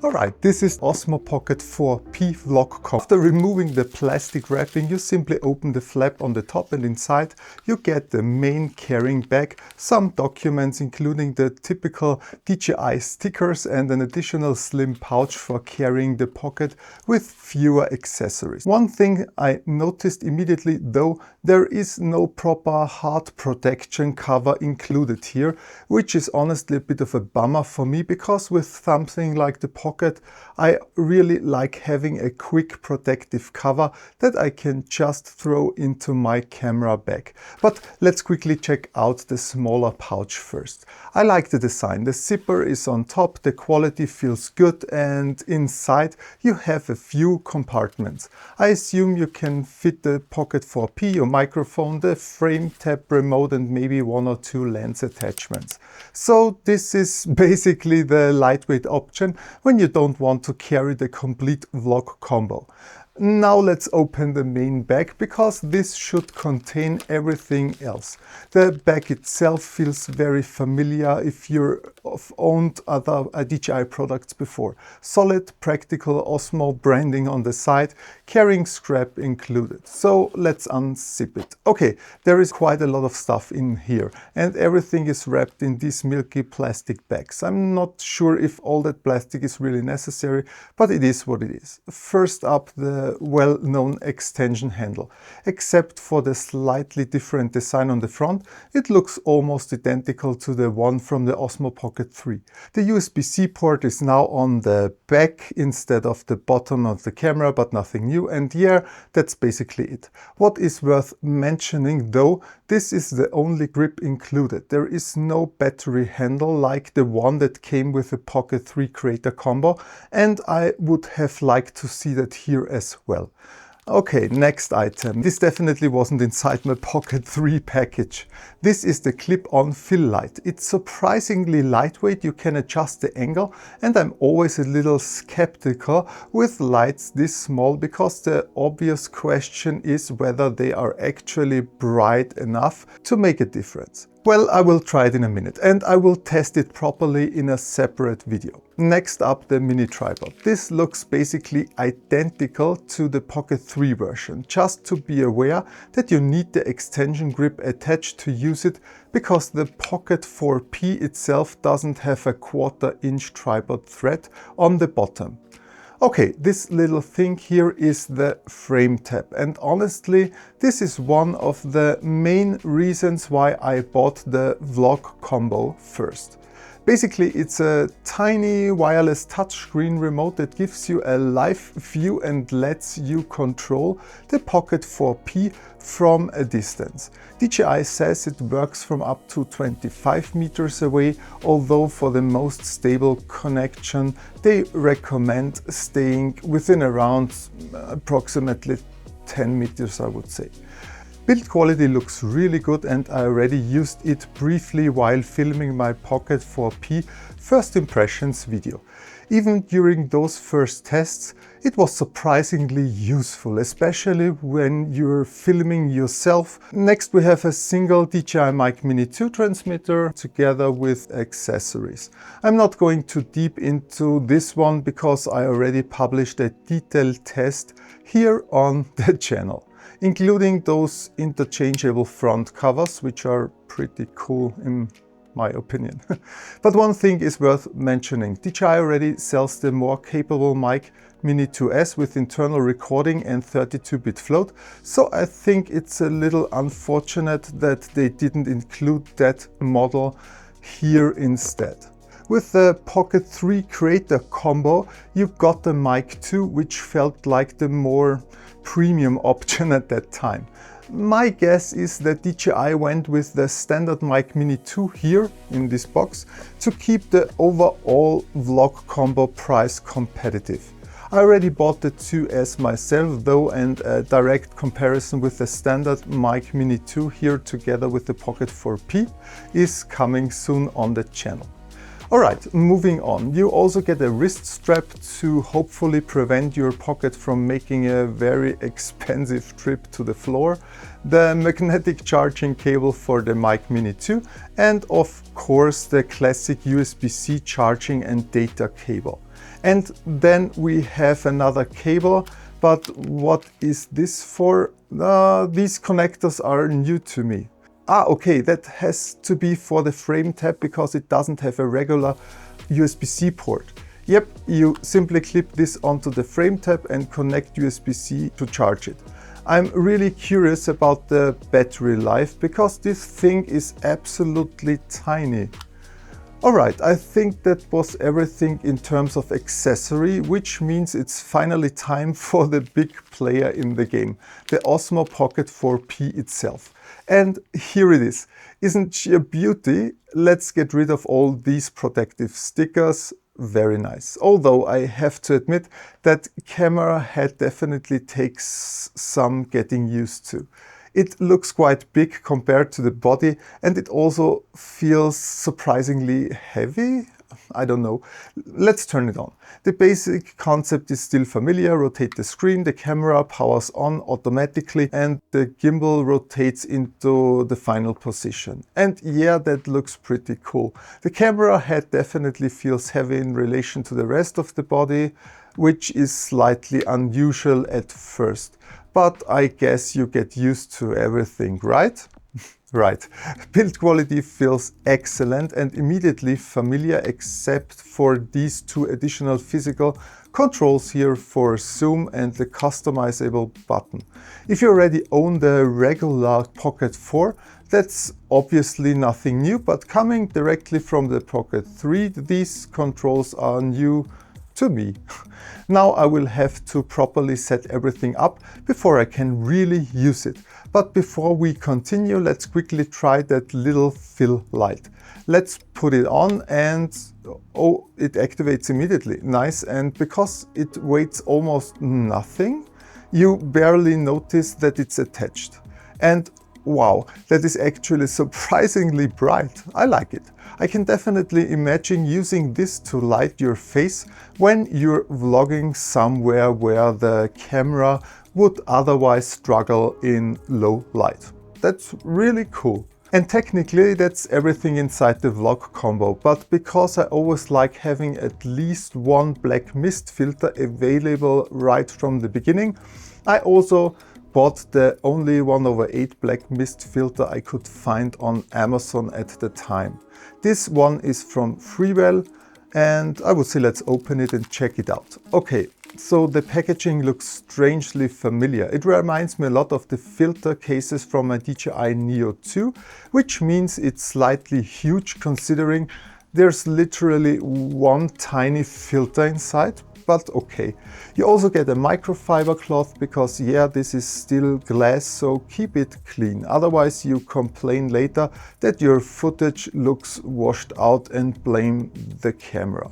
Alright, this is Osmo Pocket 4P Vlog Combo. After removing the plastic wrapping, you simply open the flap on the top and inside you get the main carrying bag, some documents including the typical DJI stickers and an additional slim pouch for carrying the pocket with fewer accessories. One thing I noticed immediately though, there is no proper hard protection cover included here, which is honestly a bit of a bummer for me because with something like the Pocket, I really like having a quick protective cover that I can just throw into my camera bag. But let's quickly check out the smaller pouch first. I like the design. The zipper is on top, the quality feels good, and inside you have a few compartments. I assume you can fit the Pocket 4P, your microphone, the FrameTap Remote and maybe one or two lens attachments. So this is basically the lightweight option when you don't want to carry the complete vlog combo. Now let's open the main bag because this should contain everything else. The bag itself feels very familiar if you've owned other DJI products before. Solid, practical Osmo branding on the side, carrying strap included. So let's unzip it. Okay, there is quite a lot of stuff in here and everything is wrapped in these milky plastic bags. I'm not sure if all that plastic is really necessary, but it is what it is. First up, the well-known extension handle. Except for the slightly different design on the front, it looks almost identical to the one from the Osmo Pocket 3. The USB-C port is now on the back instead of the bottom of the camera, but nothing new, and yeah, that's basically it. What is worth mentioning though, this is the only grip included. There is no battery handle like the one that came with the Pocket 3 Creator combo, and I would have liked to see that here as well. Okay, next item. This definitely wasn't inside my Pocket 3 package. This is the clip-on fill light. It's surprisingly lightweight, you can adjust the angle, and I'm always a little skeptical with lights this small because the obvious question is whether they are actually bright enough to make a difference. Well, I will try it in a minute and I will test it properly in a separate video. Next up, the mini tripod. This looks basically identical to the Pocket 3 version. Just to be aware that you need the extension grip attached to use it because the Pocket 4P itself doesn't have a 1/4 inch tripod thread on the bottom. Okay, this little thing here is the FrameTap, and honestly, this is one of the main reasons why I bought the vlog combo first. Basically, it's a tiny wireless touchscreen remote that gives you a live view and lets you control the Pocket 4P from a distance. DJI says it works from up to 25 meters away, although for the most stable connection, they recommend staying within around approximately 10 meters, I would say. Build quality looks really good and I already used it briefly while filming my Pocket 4P first impressions video. Even during those first tests, it was surprisingly useful, especially when you're filming yourself. Next we have a single DJI Mic Mini 2 transmitter together with accessories. I'm not going too deep into this one because I already published a detailed test here on the channel, including those interchangeable front covers, which are pretty cool in my opinion. But one thing is worth mentioning. DJI already sells the more capable Mic Mini 2S with internal recording and 32-bit float, so I think it's a little unfortunate that they didn't include that model here instead. With the Pocket 3 Creator combo, you got the Mic 2, which felt like the more premium option at that time. My guess is that DJI went with the standard Mic Mini 2 here in this box to keep the overall vlog combo price competitive. I already bought the 2S myself though, and a direct comparison with the standard Mic Mini 2 here together with the Pocket 4P is coming soon on the channel. Alright, moving on. You also get a wrist strap to hopefully prevent your pocket from making a very expensive trip to the floor, the magnetic charging cable for the Mic Mini 2, and of course the classic USB-C charging and data cable. And then we have another cable, but what is this for? These connectors are new to me. Okay, that has to be for the FrameTap because it doesn't have a regular USB-C port. Yep, you simply clip this onto the FrameTap and connect USB-C to charge it. I'm really curious about the battery life because this thing is absolutely tiny. Alright, I think that was everything in terms of accessory, which means it's finally time for the big player in the game, the Osmo Pocket 4P itself. And here it is. Isn't she a beauty? Let's get rid of all these protective stickers. Very nice. Although I have to admit that camera head definitely takes some getting used to. It looks quite big compared to the body, and it also feels surprisingly heavy. I don't know. Let's turn it on. The basic concept is still familiar. Rotate the screen, the camera powers on automatically, and the gimbal rotates into the final position. And yeah, that looks pretty cool. The camera head definitely feels heavy in relation to the rest of the body, which is slightly unusual at first. But I guess you get used to everything, right? Right. Build quality feels excellent and immediately familiar except for these two additional physical controls here for zoom and the customizable button. If you already own the regular Pocket 4, that's obviously nothing new, but coming directly from the Pocket 3, these controls are new to me. Now I will have to properly set everything up before I can really use it. But before we continue, let's quickly try that little fill light. Let's put it on and oh, it activates immediately. Nice. And because it weighs almost nothing, you barely notice that it's attached. And wow, that is actually surprisingly bright. I like it. I can definitely imagine using this to light your face when you're vlogging somewhere where the camera would otherwise struggle in low light. That's really cool. And technically that's everything inside the vlog combo, but because I always like having at least one black mist filter available right from the beginning, I also bought the only 1/8 black mist filter I could find on Amazon at the time. This one is from Freewell, and I would say let's open it and check it out. Okay, so the packaging looks strangely familiar. It reminds me a lot of the filter cases from my DJI Neo 2, which means it's slightly huge considering there's literally one tiny filter inside. But okay. You also get a microfiber cloth because yeah, this is still glass, so keep it clean. Otherwise you complain later that your footage looks washed out and blame the camera.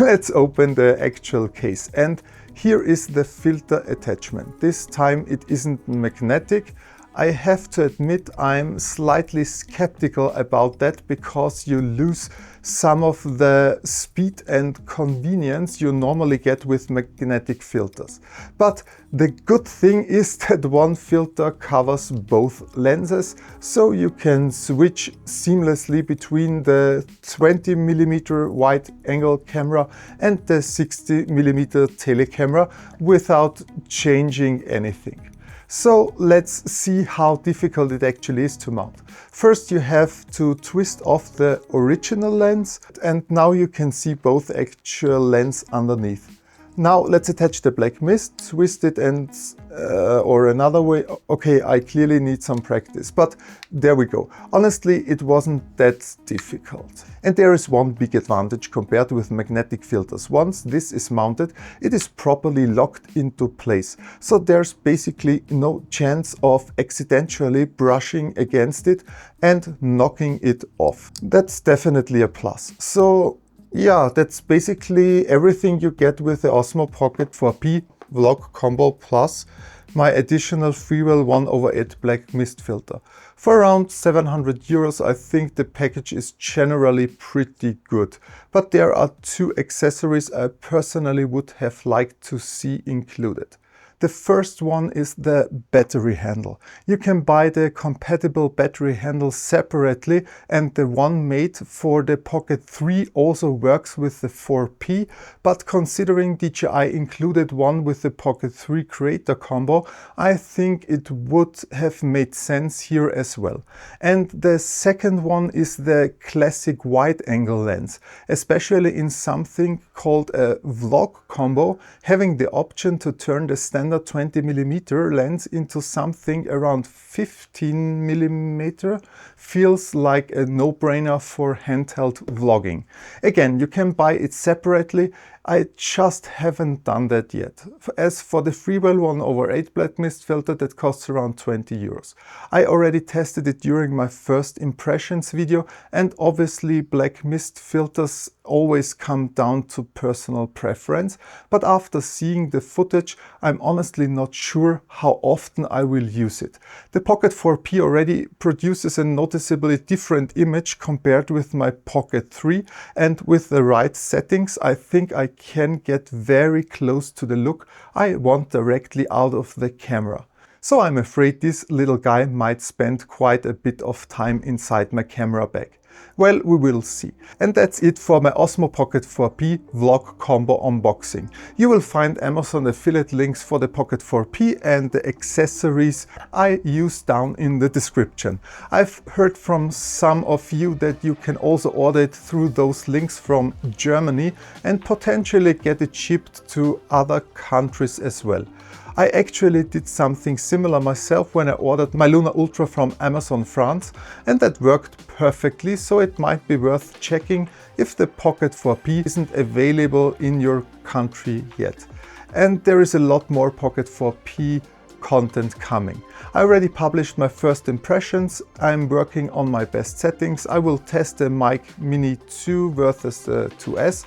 Let's open the actual case. And here is the filter attachment. This time it isn't magnetic. I have to admit I'm slightly skeptical about that because you lose some of the speed and convenience you normally get with magnetic filters. But the good thing is that one filter covers both lenses, so you can switch seamlessly between the 20mm wide angle camera and the 60mm telecamera without changing anything. So let's see how difficult it actually is to mount. First you have to twist off the original lens, and now you can see both actual lens underneath. Now let's attach the black mist, twist it and or another way. Okay, I clearly need some practice, but there we go. Honestly, it wasn't that difficult. And there is one big advantage compared with magnetic filters. Once this is mounted, it is properly locked into place. So there's basically no chance of accidentally brushing against it and knocking it off. That's definitely a plus. So yeah, that's basically everything you get with the Osmo Pocket 4P Vlog Combo Plus. my additional Freewell 1/8 black mist filter. For around 700 euros, I think the package is generally pretty good. But there are two accessories I personally would have liked to see included. The first one is the battery handle. You can buy the compatible battery handle separately, and the one made for the Pocket 3 also works with the 4P, but considering DJI included one with the Pocket 3 creator combo, I think it would have made sense here as well. And the second one is the classic wide angle lens, especially in something called a vlog combo. Having the option to turn the standard 20mm lens into something around 15mm feels like a no-brainer for handheld vlogging. Again, you can buy it separately. I just haven't done that yet. As for the Freewell 1/8 black mist filter, that costs around 20 euros. I already tested it during my first impressions video, and obviously black mist filters always come down to personal preference, but after seeing the footage, I'm honestly not sure how often I will use it. The Pocket 4P already produces a noticeably different image compared with my Pocket 3, and with the right settings, I think I can get very close to the look I want directly out of the camera. So I'm afraid this little guy might spend quite a bit of time inside my camera bag. Well, we will see. And that's it for my Osmo Pocket 4P vlog combo unboxing. You will find Amazon affiliate links for the Pocket 4P and the accessories I use down in the description. I've heard from some of you that you can also order it through those links from Germany and potentially get it shipped to other countries as well. I actually did something similar myself when I ordered my Luna Ultra from Amazon France, and that worked perfectly, so it might be worth checking if the Pocket 4P isn't available in your country yet. And there is a lot more Pocket 4P content coming. I already published my first impressions. I'm working on my best settings. I will test the Mic Mini 2 versus the 2S.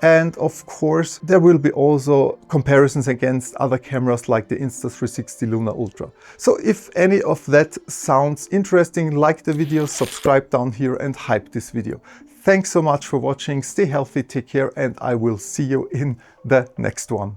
And of course, there will be also comparisons against other cameras like the Insta360 Luna Ultra. So if any of that sounds interesting, like the video, subscribe down here and hype this video. Thanks so much for watching. Stay healthy, take care, and I will see you in the next one.